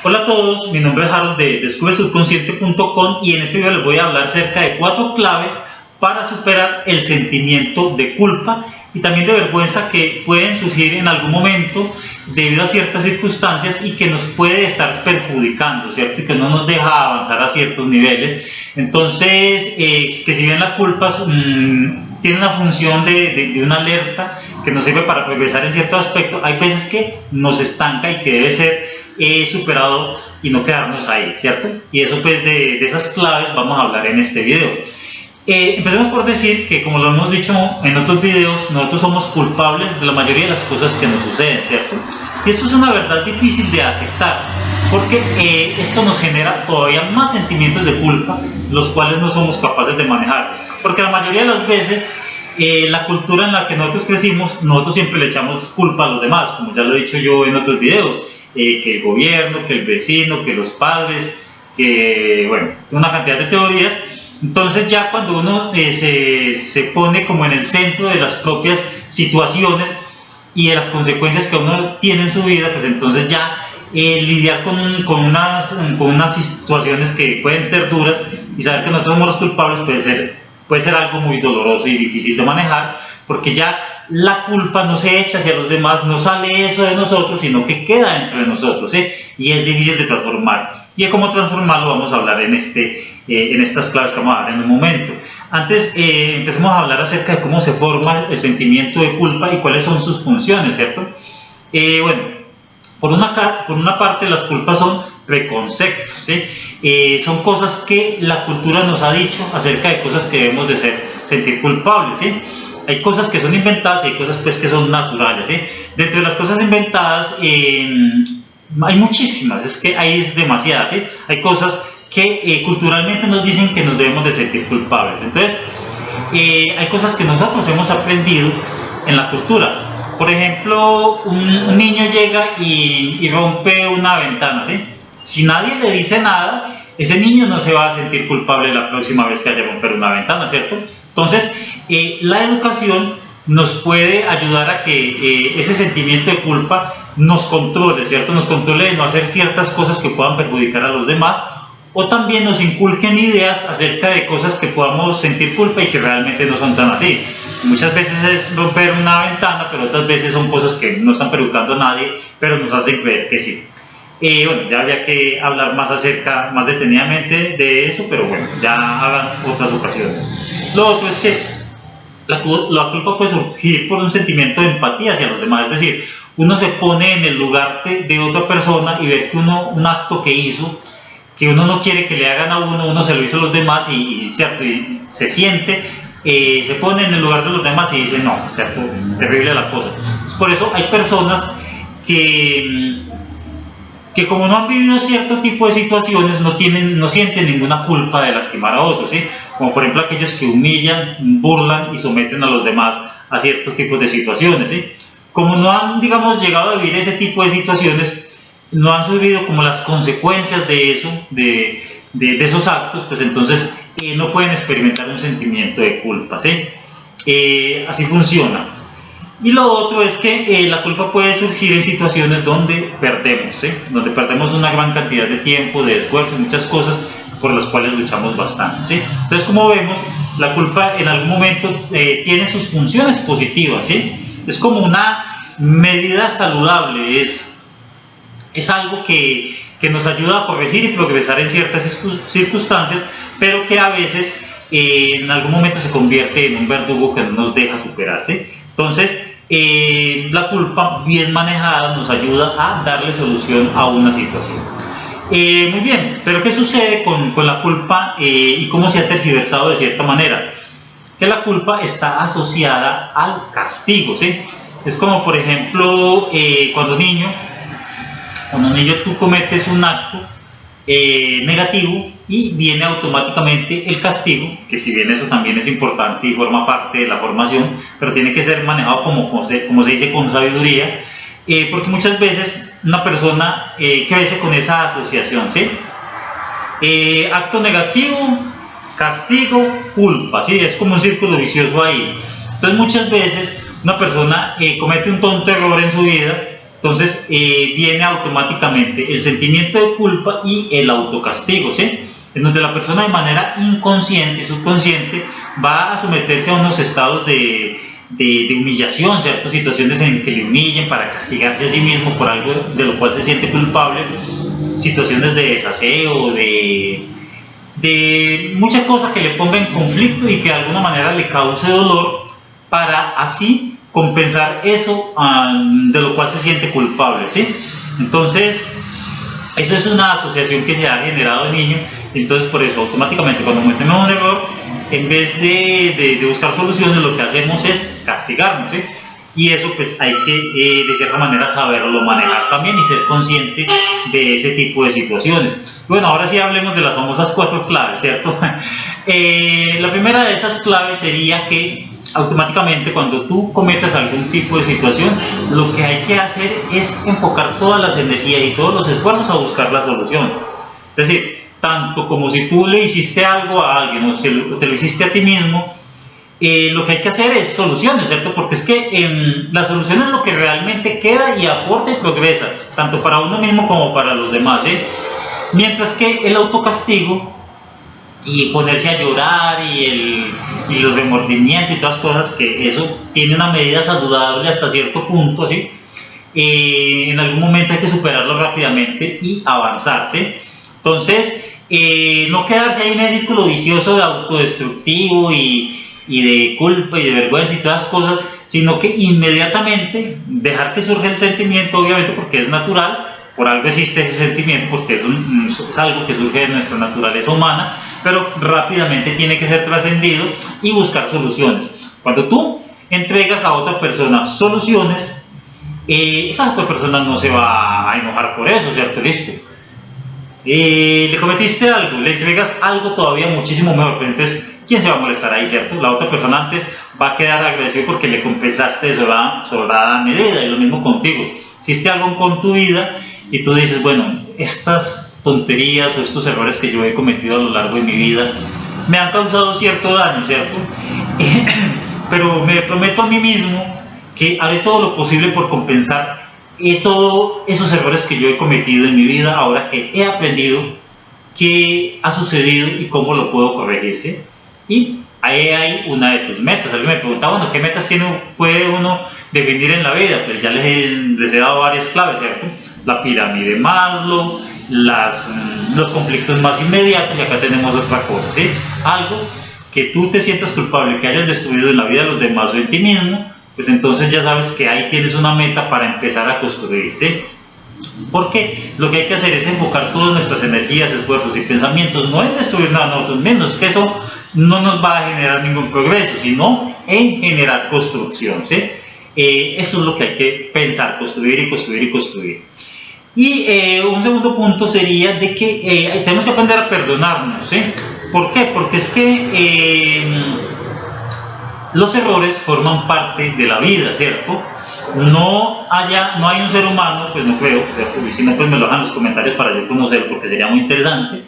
Hola a todos, mi nombre es Harold de descubresubconsciente.com y en este video les voy a hablar acerca de 4 claves para superar el sentimiento de culpa y también de vergüenza que pueden surgir en algún momento debido a ciertas circunstancias y que nos puede estar perjudicando, ¿cierto? Y que no nos deja avanzar a ciertos niveles. Entonces, que si bien la culpa tiene una función de una alerta que nos sirve para progresar en cierto aspecto, hay veces que nos estanca y que debe ser superado y no quedarnos ahí, ¿cierto? Y eso pues de esas claves vamos a hablar en este video. Empecemos por decir que, como lo hemos dicho en otros videos, nosotros somos culpables de la mayoría de las cosas que nos suceden, ¿cierto? Y eso es una verdad difícil de aceptar, porque esto nos genera todavía más sentimientos de culpa, los cuales no somos capaces de manejar, porque la mayoría de las veces la cultura en la que nosotros crecimos, nosotros siempre le echamos culpa a los demás, como ya lo he dicho yo en otros videos, que el gobierno, que el vecino, que los padres, que bueno, una cantidad de teorías. Entonces ya cuando uno se pone como en el centro de las propias situaciones y de las consecuencias que uno tiene en su vida, pues entonces ya lidiar con unas situaciones que pueden ser duras y saber que nosotros somos los culpables puede ser algo muy doloroso y difícil de manejar, porque ya la culpa no se echa hacia los demás, no sale eso de nosotros, sino que queda dentro de nosotros, y es difícil de transformar. Y de cómo transformarlo vamos a hablar en estas claves que vamos a dar en un momento. Antes empecemos a hablar acerca de cómo se forma el sentimiento de culpa y cuáles son sus funciones, ¿cierto? Bueno, por una parte las culpas son preconceptos, ¿sí? Son cosas que la cultura nos ha dicho acerca de cosas que debemos de sentir culpables, ¿sí? Hay cosas que son inventadas y hay cosas pues que son naturales, ¿sí? Dentro de las cosas inventadas hay muchísimas, es que hay demasiadas, ¿sí? Hay cosas que culturalmente nos dicen que nos debemos de sentir culpables. Entonces, hay cosas que nosotros hemos aprendido en la cultura. Por ejemplo, un niño llega y rompe una ventana, ¿sí? Si nadie le dice nada, ese niño no se va a sentir culpable la próxima vez que haya que romper una ventana, ¿cierto? Entonces, la educación nos puede ayudar a que ese sentimiento de culpa nos controle, ¿cierto? Nos controle de no hacer ciertas cosas que puedan perjudicar a los demás, o también nos inculquen ideas acerca de cosas que podamos sentir culpa y que realmente no son tan así. Muchas veces es romper una ventana, pero otras veces son cosas que no están perjudicando a nadie, pero nos hacen creer que sí. Bueno, ya habría que hablar más detenidamente de eso, pero bueno, ya hagan otras ocasiones. Lo otro es que la culpa puede surgir por un sentimiento de empatía hacia los demás, es decir, uno se pone en el lugar de otra persona y ver que un acto que hizo, que uno no quiere que le hagan a uno se lo hizo a los demás ¿cierto? Y se siente, se pone en el lugar de los demás y dice, no, ¿cierto? Terrible la cosa. Por eso hay personas que como no han vivido cierto tipo de situaciones no sienten ninguna culpa de lastimar a otros, ¿sí? Como por ejemplo aquellos que humillan, burlan y someten a los demás a ciertos tipos de situaciones, ¿sí? Como no han, digamos, llegado a vivir ese tipo de situaciones, no han subido como las consecuencias de eso, de esos actos, pues entonces no pueden experimentar un sentimiento de culpa, ¿sí? Así funciona. Y lo otro es que la culpa puede surgir en situaciones donde perdemos, ¿sí? Donde perdemos una gran cantidad de tiempo, de esfuerzo, muchas cosas por las cuales luchamos bastante, ¿sí? Entonces, como vemos, la culpa en algún momento tiene sus funciones positivas, ¿sí? Es como una medida saludable, es algo que nos ayuda a corregir y progresar en ciertas circunstancias, pero que a veces en algún momento se convierte en un verdugo que no nos deja superar, ¿sí? Entonces, la culpa bien manejada nos ayuda a darle solución a una situación. Muy bien, pero ¿qué sucede con la culpa y cómo se ha tergiversado de cierta manera? Que la culpa está asociada al castigo, ¿sí? Es como, por ejemplo, cuando un niño tú cometes un acto negativo y viene automáticamente el castigo, que si bien eso también es importante y forma parte de la formación, pero tiene que ser manejado como se dice, con sabiduría, porque muchas veces una persona crece con esa asociación, ¿sí? Acto negativo, castigo, culpa, ¿sí? Es como un círculo vicioso ahí. Entonces muchas veces una persona comete un tonto error en su vida Entonces viene automáticamente el sentimiento de culpa y el autocastigo, ¿sí? En donde la persona de manera inconsciente, subconsciente, va a someterse a unos estados de humillación, ¿cierto? Situaciones en que le humillen para castigarse a sí mismo por algo de lo cual se siente culpable, situaciones de desaseo, de muchas cosas que le ponga en conflicto y que de alguna manera le cause dolor, para así compensar eso de lo cual se siente culpable, ¿sí? Entonces, eso es una asociación que se ha generado de niño, y entonces por eso automáticamente cuando cometemos un error, en vez de buscar soluciones, lo que hacemos es castigarnos, ¿sí? Y eso pues hay que de cierta manera saberlo manejar también y ser consciente de ese tipo de situaciones. Bueno, ahora sí hablemos de las famosas 4 claves, ¿cierto? La primera de esas claves sería que automáticamente cuando tú cometas algún tipo de situación, lo que hay que hacer es enfocar todas las energías y todos los esfuerzos a buscar la solución. Es decir, tanto como si tú le hiciste algo a alguien o si te lo hiciste a ti mismo, lo que hay que hacer es soluciones, ¿cierto? Porque es que la solución es lo que realmente queda y aporta y progresa, tanto para uno mismo como para los demás, ¿sí? Mientras que el autocastigo y ponerse a llorar y los remordimientos y todas las cosas, que eso tiene una medida saludable hasta cierto punto, ¿sí? En algún momento hay que superarlo rápidamente y avanzarse. Entonces, no quedarse ahí en ese círculo vicioso de autodestructivo y de culpa y de vergüenza y todas las cosas, sino que inmediatamente dejar que surja el sentimiento, obviamente porque es natural, por algo existe ese sentimiento, porque es algo que surge de nuestra naturaleza humana, pero rápidamente tiene que ser trascendido y buscar soluciones. Cuando tú entregas a otra persona soluciones, esa otra persona no se va a enojar por eso, ¿cierto? Listo. Le cometiste algo, le entregas algo todavía muchísimo mejor, pero entonces, ¿quién se va a molestar ahí, cierto? La otra persona antes va a quedar agradecido porque le compensaste de sobrada medida, y lo mismo contigo. Hiciste algo con tu vida y tú dices, bueno, estas tonterías o estos errores que yo he cometido a lo largo de mi vida me han causado cierto daño, ¿cierto? Pero me prometo a mí mismo que haré todo lo posible por compensar todos esos errores que yo he cometido en mi vida, ahora que he aprendido qué ha sucedido y cómo lo puedo corregir, ¿sí? Y ahí hay una de tus metas. Alguien me preguntaba, bueno, ¿qué metas puede uno definir en la vida? Pues ya les he dado varias claves, ¿cierto? La pirámide Maslow, los conflictos más inmediatos, y acá tenemos otra cosa, ¿sí? Algo que tú te sientas culpable, que hayas destruido en la vida de los demás o en ti mismo, pues entonces ya sabes que ahí tienes una meta para empezar a construir, ¿sí? Porque lo que hay que hacer es enfocar todas nuestras energías, esfuerzos y pensamientos, no en destruir nada a nosotros mismos, que eso no nos va a generar ningún progreso, sino en generar construcción, ¿sí? Eso es lo que hay que pensar, construir y construir y construir. Y un segundo punto sería de que tenemos que aprender a perdonarnos, ¿sí? ¿Por qué? Porque es que los errores forman parte de la vida, ¿cierto? No hay un ser humano, pues no creo, y si no, pues me lo dejan en los comentarios para yo conocerlo, porque sería muy interesante.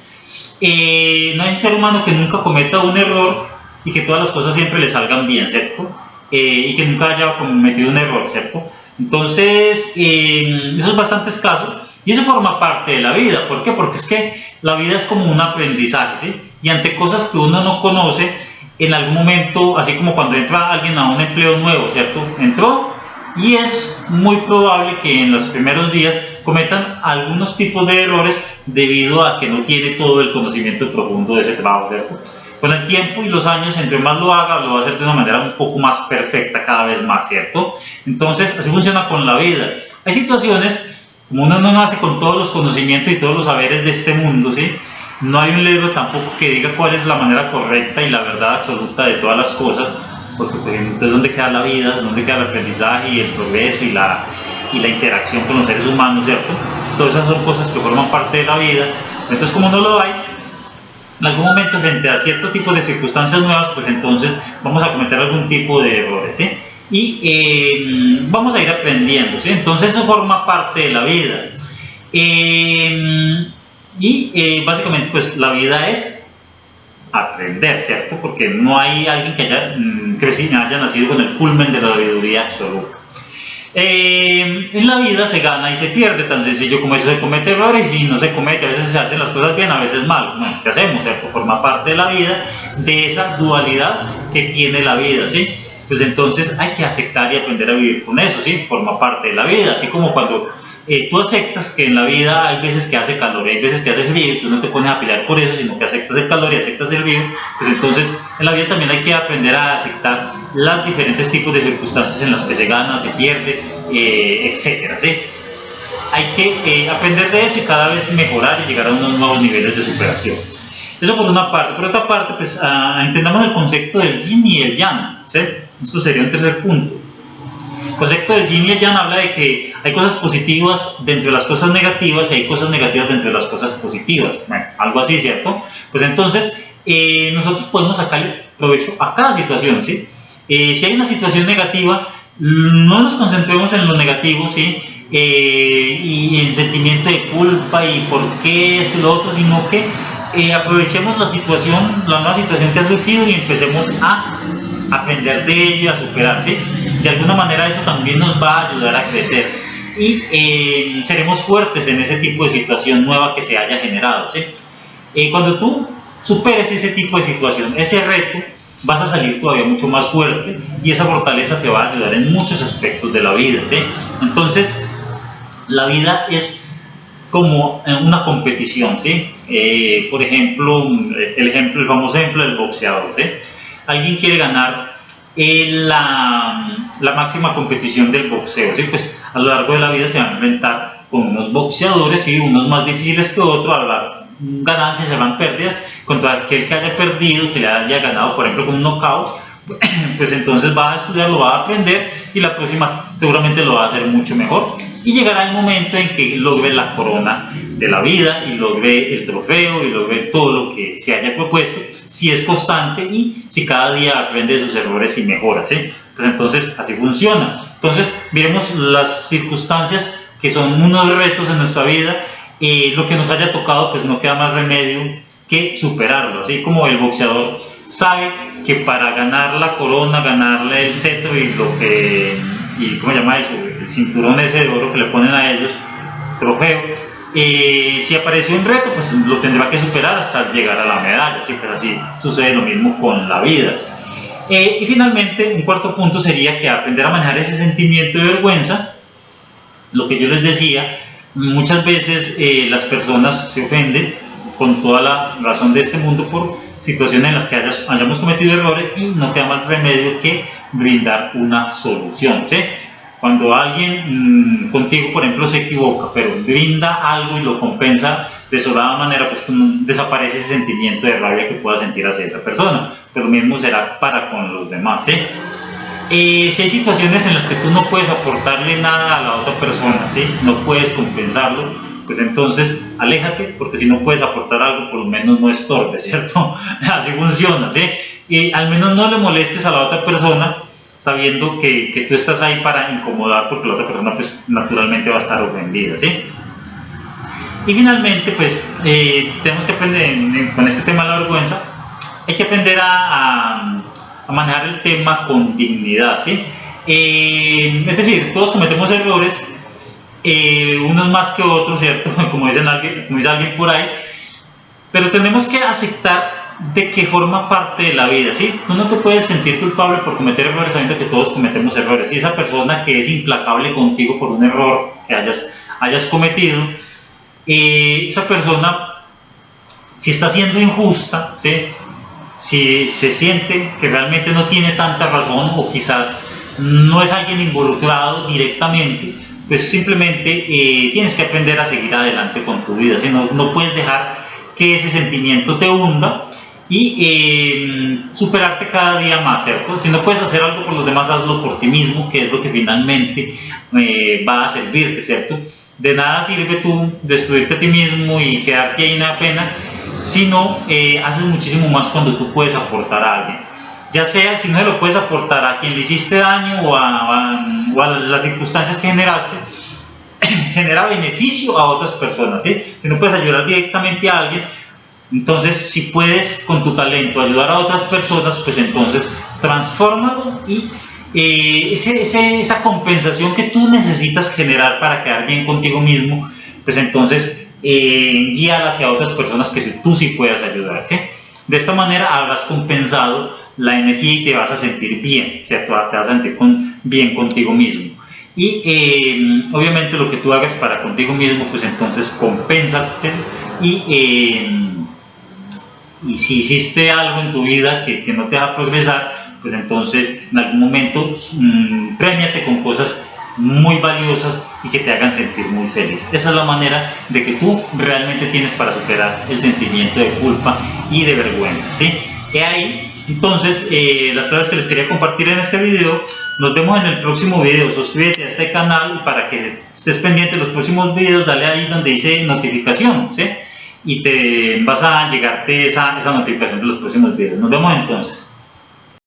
No hay un ser humano que nunca cometa un error y que todas las cosas siempre le salgan bien, ¿cierto? Y que nunca haya cometido un error, ¿cierto? Entonces, eso es bastante escaso y eso forma parte de la vida. ¿Por qué? Porque es que la vida es como un aprendizaje, ¿sí? Y ante cosas que uno no conoce, en algún momento, así como cuando entra alguien a un empleo nuevo, ¿cierto? Entró y es muy probable que en los primeros días cometan algunos tipos de errores debido a que no tiene todo el conocimiento profundo de ese trabajo, ¿cierto? Con el tiempo y los años, entre más lo haga, lo va a hacer de una manera un poco más perfecta cada vez más, ¿cierto? Entonces, así funciona con la vida. Hay situaciones, como uno no nace con todos los conocimientos y todos los saberes de este mundo, ¿sí? No hay un libro tampoco que diga cuál es la manera correcta y la verdad absoluta de todas las cosas, porque pues, entonces ¿dónde queda la vida? ¿Dónde queda el aprendizaje y el progreso y la interacción con los seres humanos, ¿cierto? Todas esas son cosas que forman parte de la vida. Entonces, como no lo hay, en algún momento frente a cierto tipo de circunstancias nuevas, pues entonces vamos a cometer algún tipo de errores, ¿sí? Y vamos a ir aprendiendo, ¿sí? Entonces eso forma parte de la vida. Básicamente pues la vida es aprender, ¿cierto? Porque no hay alguien que haya nacido con el culmen de la sabiduría absoluta. En la vida se gana y se pierde, tan sencillo como eso. Se comete errores y no se comete, a veces se hacen las cosas bien, a veces mal. Bueno, ¿qué hacemos? Forma parte de la vida, de esa dualidad que tiene la vida, ¿sí? Pues entonces hay que aceptar y aprender a vivir con eso, ¿sí? Forma parte de la vida, así como cuando tú aceptas que en la vida hay veces que hace calor y hay veces que hace frío, y tú no te pones a pelear por eso, sino que aceptas el calor y aceptas el frío. Pues entonces en la vida también hay que aprender a aceptar los diferentes tipos de circunstancias en las que se gana, se pierde, etcétera, ¿sí? Hay que aprender de eso y cada vez mejorar y llegar a unos nuevos niveles de superación. Eso por una parte. Por otra parte, pues entendamos el concepto del yin y el yang, ¿sí? Esto sería un tercer punto. El concepto del yin y el yang habla de que hay cosas positivas dentro de las cosas negativas y hay cosas negativas dentro de las cosas positivas. Bueno, algo así, ¿cierto? Pues entonces nosotros podemos sacarle provecho a cada situación, ¿sí? Si hay una situación negativa, no nos concentremos en lo negativo, ¿sí? Y en el sentimiento de culpa y por qué esto y lo otro, sino que aprovechemos la situación, la nueva situación que ha surgido y empecemos a aprender de ello y a superar, ¿sí? De alguna manera eso también nos va a ayudar a crecer y seremos fuertes en ese tipo de situación nueva que se haya generado, ¿sí? Cuando tú superes ese tipo de situación, ese reto, vas a salir todavía mucho más fuerte y esa fortaleza te va a ayudar en muchos aspectos de la vida, ¿sí? Entonces, la vida es como una competición, ¿sí? Por ejemplo, el famoso ejemplo del boxeador, ¿sí? Alguien quiere ganar la máxima competición del boxeo, ¿sí? Pues a lo largo de la vida se va a enfrentar con unos boxeadores, ¿sí? Unos más difíciles que otros, habrá ganancias, habrán pérdidas, contra aquel que haya perdido, que le haya ganado, por ejemplo, con un knockout, pues entonces va a estudiar, lo va a aprender y la próxima seguramente lo va a hacer mucho mejor y llegará el momento en que logre la corona de la vida y logre el trofeo y logre todo lo que se haya propuesto, si es constante y si cada día aprende de sus errores y mejora, ¿sí? Pues entonces así funciona. Entonces miremos las circunstancias que son unos retos en nuestra vida, lo que nos haya tocado, pues no queda más remedio que superarlo, así como el boxeador sabe que para ganar la corona, ganarle el cetro y ¿cómo se llama eso? El cinturón ese de oro que le ponen a ellos, trofeo, si apareció un reto, pues lo tendrá que superar hasta llegar a la medalla, ¿sí? Pues así sucede lo mismo con la vida. Y finalmente, un cuarto punto sería que aprender a manejar ese sentimiento de vergüenza, lo que yo les decía, muchas veces las personas se ofenden con toda la razón de este mundo por situaciones en las que hayamos cometido errores y no queda más remedio que brindar una solución, ¿sí? Cuando alguien contigo, por ejemplo, se equivoca, pero brinda algo y lo compensa de sobrada manera, pues desaparece ese sentimiento de rabia que pueda sentir hacia esa persona, pero lo mismo será para con los demás, ¿sí? Si hay situaciones en las que tú no puedes aportarle nada a la otra persona, ¿sí? No puedes compensarlo, pues entonces aléjate, porque si no puedes aportar algo, por lo menos no estorbes, ¿cierto? Así funciona, ¿sí? Y al menos no le molestes a la otra persona sabiendo que tú estás ahí para incomodar, porque la otra persona pues naturalmente va a estar ofendida, ¿sí? Y finalmente, pues tenemos que aprender, con este tema de la vergüenza, hay que aprender a manejar el tema con dignidad, ¿sí? Es decir, todos cometemos errores, unos más que otros, ¿cierto? Como dice alguien por ahí, pero tenemos que aceptar de que forma parte de la vida, ¿sí? Tú no te puedes sentir culpable por cometer errores sabiendo que todos cometemos errores, y esa persona que es implacable contigo por un error que hayas cometido, esa persona, si está siendo injusta, ¿sí? Si se siente que realmente no tiene tanta razón o quizás no es alguien involucrado directamente, pues simplemente tienes que aprender a seguir adelante con tu vida, ¿sí? No puedes dejar que ese sentimiento te hunda y superarte cada día más, ¿cierto? Si no puedes hacer algo por los demás, hazlo por ti mismo, que es lo que finalmente va a servirte, ¿cierto? De nada sirve tú destruirte a ti mismo y quedarte ahí en la pena, sino haces muchísimo más cuando tú puedes aportar a alguien. Ya sea, si no se lo puedes aportar a quien le hiciste daño o a las circunstancias que generaste, genera beneficio a otras personas, ¿sí? Si no puedes ayudar directamente a alguien, entonces si puedes con tu talento ayudar a otras personas, pues entonces transfórmalo y esa compensación que tú necesitas generar para quedar bien contigo mismo, pues entonces guíala hacia otras personas que tú sí puedas ayudar, ¿sí? De esta manera habrás compensado la energía y te vas a sentir bien, ¿cierto? Te vas a sentir bien contigo mismo. Y obviamente lo que tú hagas para contigo mismo, pues entonces compénsate y si hiciste algo en tu vida que no te va a progresar, pues entonces en algún momento premiate con cosas muy valiosas y que te hagan sentir muy feliz. Esa es la manera de que tú realmente tienes para superar el sentimiento de culpa y de vergüenza, ¿sí? He ahí entonces las claves que les quería compartir en este video. Nos vemos en el próximo video. Suscríbete a este canal y para que estés pendiente de los próximos videos, dale ahí donde dice notificación, ¿sí? Y te vas a llegarte esa notificación de los próximos videos. Nos vemos entonces.